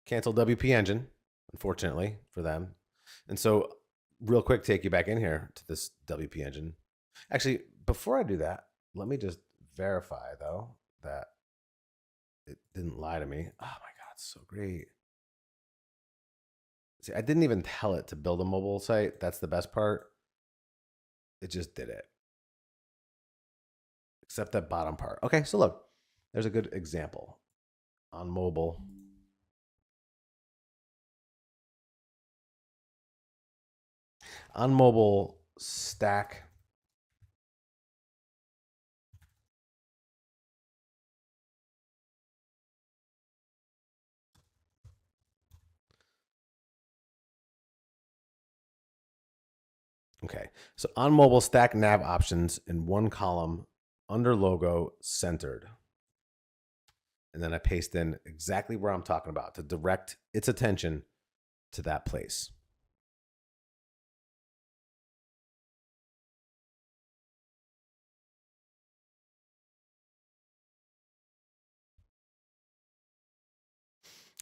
cancel WP Engine, unfortunately for them. And so real quick, take you back in here to this WP Engine. Actually, before I do that, let me just verify though that it didn't lie to me. Oh my God, it's so great. See, I didn't even tell it to build a mobile site. That's the best part. It just did it. Except that bottom part. Okay, so look, there's a good example on mobile. On mobile, stack. Okay, so on mobile, stack nav options in one column under logo centered. And then I paste in exactly where I'm talking about to direct its attention to that place.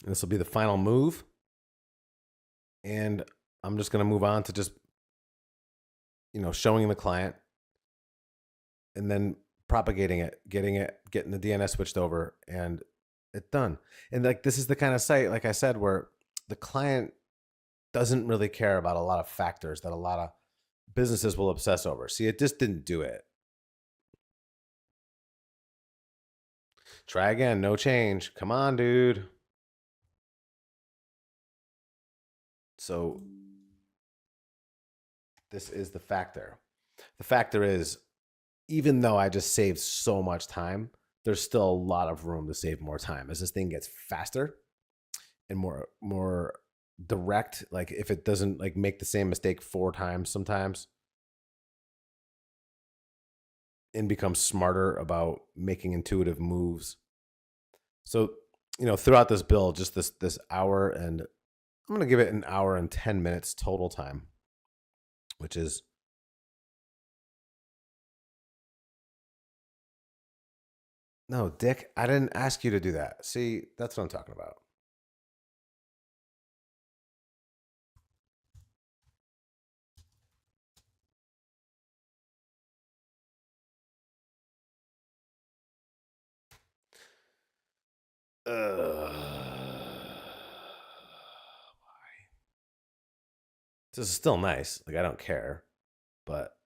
And this will be the final move. And I'm just going to move on to just, showing the client and then propagating it, getting the DNS switched over, and it's done. And like, this is the kind of site, like I said, where the client doesn't really care about a lot of factors that a lot of businesses will obsess over. See, it just didn't do it. Try again, no change. Come on, dude. So this is the factor. The factor is even though I just saved so much time, there's still a lot of room to save more time as this thing gets faster and more direct. Like if it doesn't like make the same mistake 4 times sometimes, and becomes smarter about making intuitive moves. So, throughout this build, just this hour, and I'm gonna give it an hour and 10 minutes total time, which is no, Dick, I didn't ask you to do that. See, that's what I'm talking about. This is still nice. Like, I don't care, but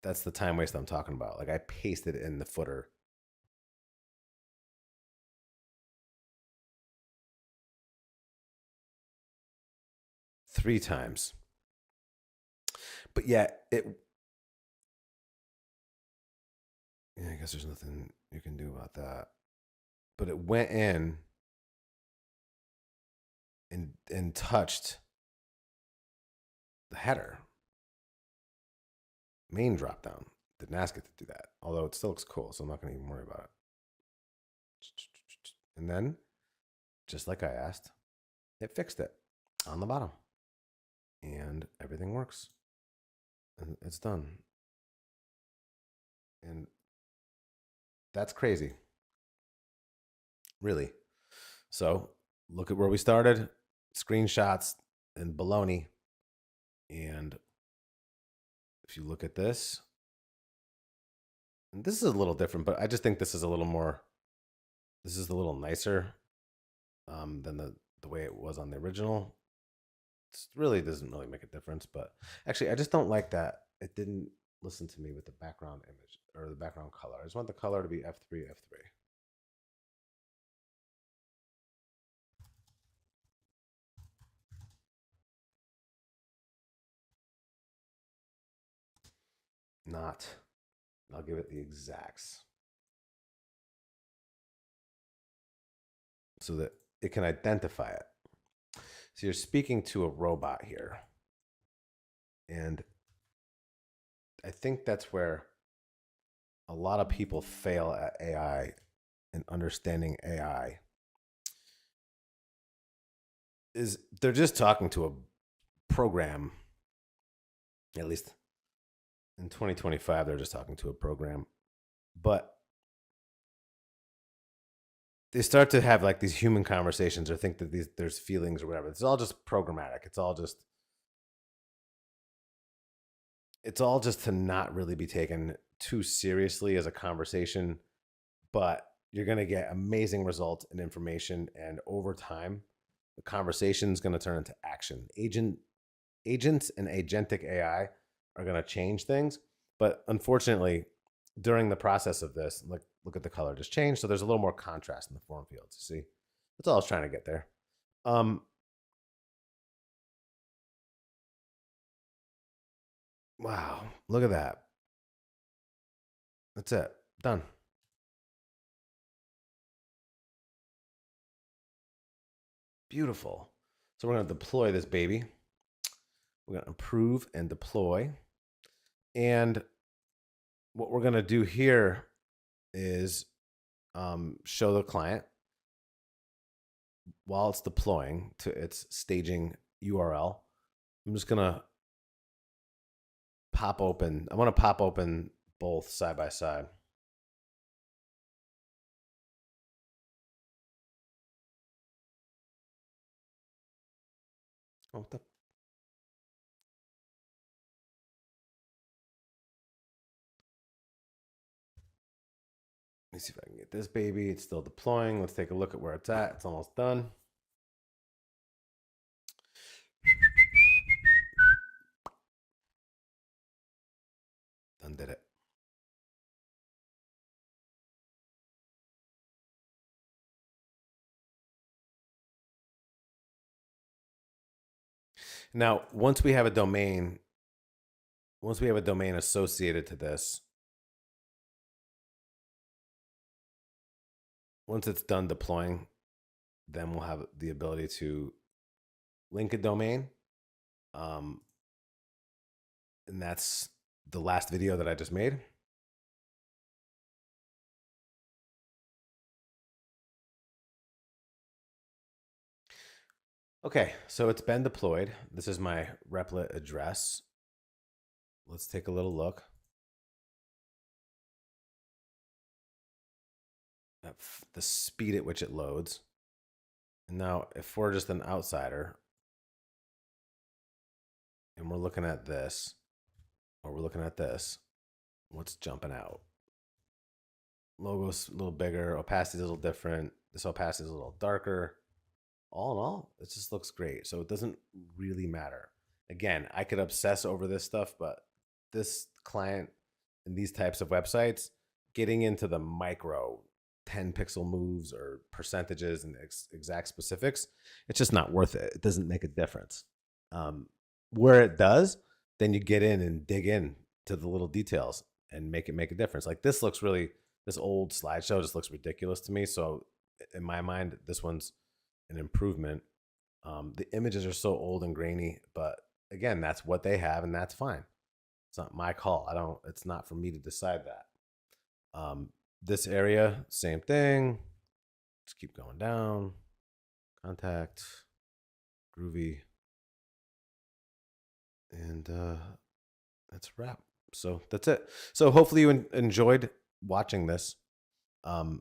that's the time waste I'm talking about. Like, I pasted in the footer 3 times. But yeah, I guess there's nothing you can do about that. But it went in and touched the header main drop down. Didn't ask it to do that, although it still looks cool, so I'm not going to even worry about it. And then, just like I asked, it fixed it on the bottom, and everything works, and it's done. And that's crazy, really. So look at where we started, screenshots and baloney. And if you look at this, and this is a little different, but I just think this is a little nicer than the way it was on the original. It really doesn't really make a difference, but actually I just don't like that it didn't listen to me with the background image or the background color. I just want the color to be F3, F3. Not. I'll give it the exacts so that it can identify it. So you're speaking to a robot here. And I think that's where a lot of people fail at AI and understanding AI is they're just talking to a program. At least in 2025, they're just talking to a program. But they start to have like these human conversations or think that there's feelings or whatever. It's all just programmatic. It's all just to not really be taken too seriously as a conversation, but you're going to get amazing results and information. And over time, the conversation is going to turn into action. Agents and agentic AI are going to change things. But unfortunately, during the process of this, look at the color just changed. So there's a little more contrast in the form fields. See, that's all I was trying to get there. Wow, look at that. That's it. Done. Beautiful. So we're going to deploy this baby. We're going to approve and deploy. And what we're going to do here is show the client while it's deploying to its staging URL. I'm just going to pop open. I want to pop open both side by side. Oh, what the? Let me see if I can get this baby. It's still deploying. Let's take a look at where it's at. It's almost done. Did it. Now, once we have a domain associated to this, once it's done deploying, then we'll have the ability to link a domain. And that's the last video that I just made. Okay, so it's been deployed. This is my Replit address. Let's take a little look. At the speed at which it loads. And now if we're just an outsider and we're looking at this, or we're looking at this, what's jumping out? Logo's a little bigger, opacity's a little different. This opacity is a little darker. All in all, it just looks great. So it doesn't really matter. Again, I could obsess over this stuff, but this client and these types of websites, getting into the micro 10 pixel moves or percentages and exact specifics, it's just not worth it. It doesn't make a difference. Where it does, then you get in and dig in to the little details and make a difference. Like this looks really, this old slideshow just looks ridiculous to me. So in my mind, this one's an improvement. The images are so old and grainy, but again, that's what they have and that's fine. It's not my call. It's not for me to decide that. This area, same thing. Just keep going down. Contact, groovy. And that's a wrap. So that's it. So hopefully you enjoyed watching this and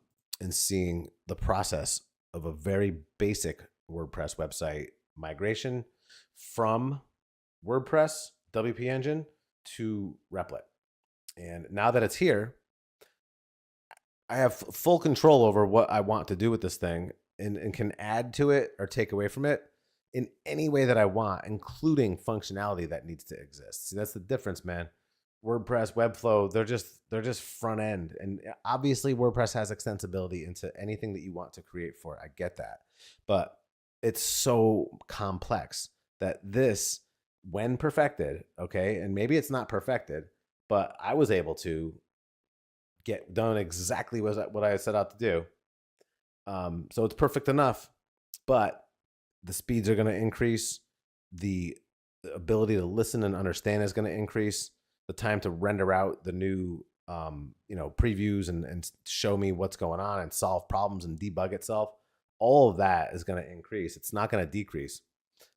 seeing the process of a very basic WordPress website migration from WordPress WP Engine to Replit. And now that it's here, I have full control over what I want to do with this thing and can add to it or take away from it in any way that I want, including functionality that needs to exist. See, that's the difference, man. WordPress, Webflow, they're just front end. And obviously WordPress has extensibility into anything that you want to create for it. I get that. But it's so complex that this, when perfected, okay, and maybe it's not perfected, but I was able to get done exactly what I set out to do. So it's perfect enough, but the speeds are going to increase. The ability to listen and understand is going to increase. The time to render out the new, previews and show me what's going on and solve problems and debug itself. All of that is going to increase. It's not going to decrease.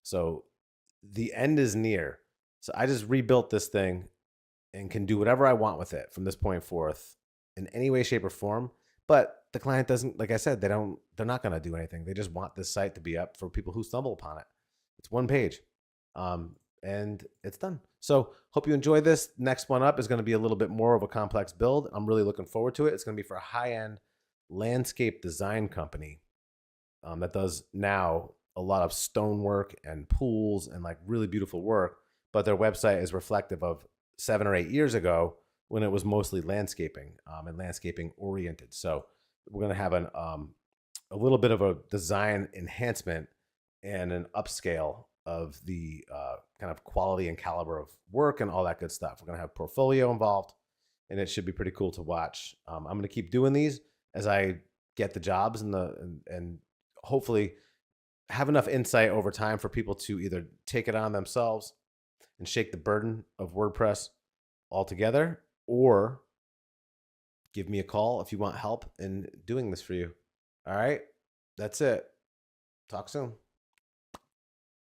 So the end is near. So I just rebuilt this thing and can do whatever I want with it from this point forth in any way, shape, or form. But the client doesn't, like I said, they're not going to do anything. They just want this site to be up for people who stumble upon it. It's one page. And it's done. So hope you enjoy this. Next one up is going to be a little bit more of a complex build. I'm really looking forward to it. It's going to be for a high-end landscape design company that does now a lot of stonework and pools and like really beautiful work. But their website is reflective of 7 or 8 years ago when it was mostly landscaping and landscaping oriented. So we're going to have a little bit of a design enhancement and an upscale of the kind of quality and caliber of work and all that good stuff. We're going to have portfolio involved, and it should be pretty cool to watch. I'm going to keep doing these as I get the jobs and hopefully have enough insight over time for people to either take it on themselves and shake the burden of WordPress altogether, or give me a call if you want help in doing this for you. All right, that's it. Talk soon.